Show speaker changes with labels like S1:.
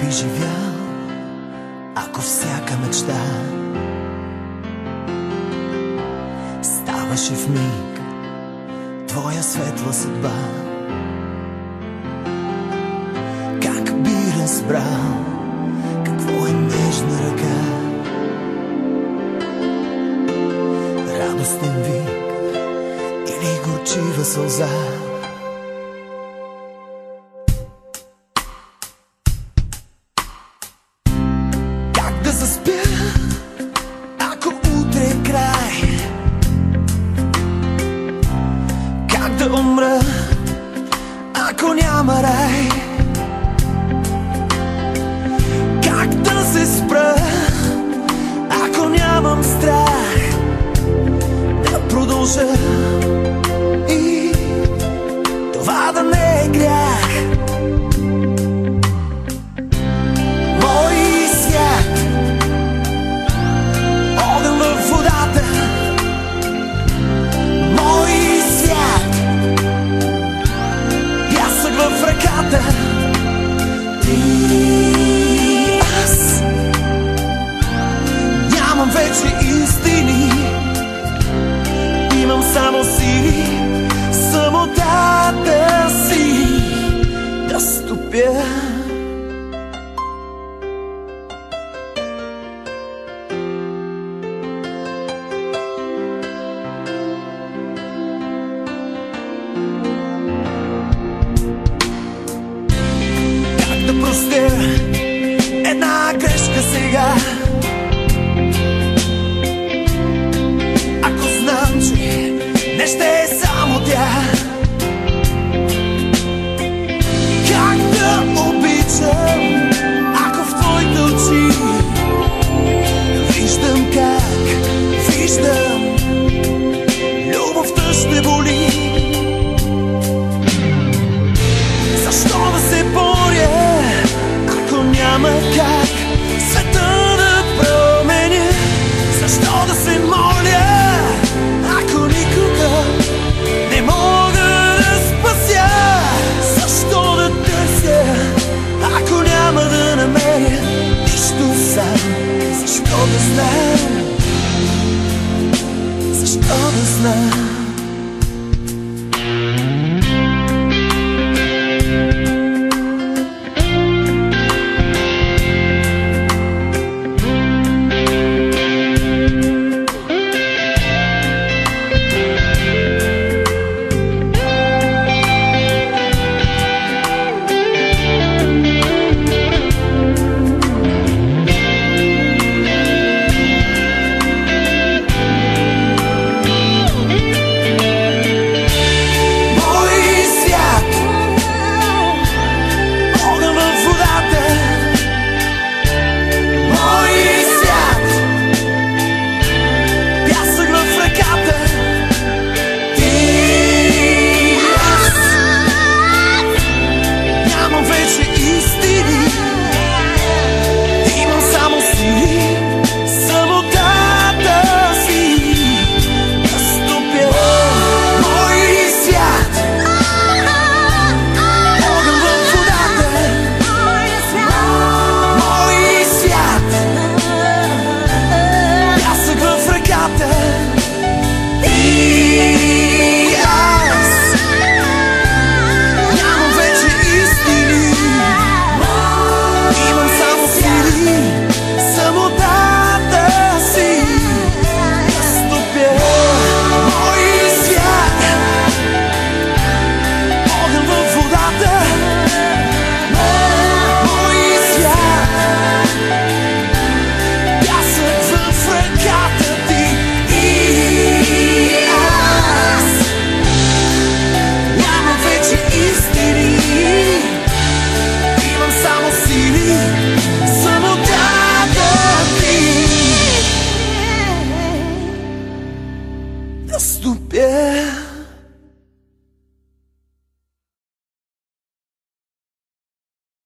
S1: би живял, ако всяка мечта ставаше в миг твоя светла съдба? Как би разбрал какво е нежна ръка, радостен вик или горчива сълза? Да заспя, ако утре е край? Как да умра, ако няма рай? Как да се спра, ако нямам страх да продължа и това да не е грях? И аз нямам вече истини, имам само сили, самотата си да стопя.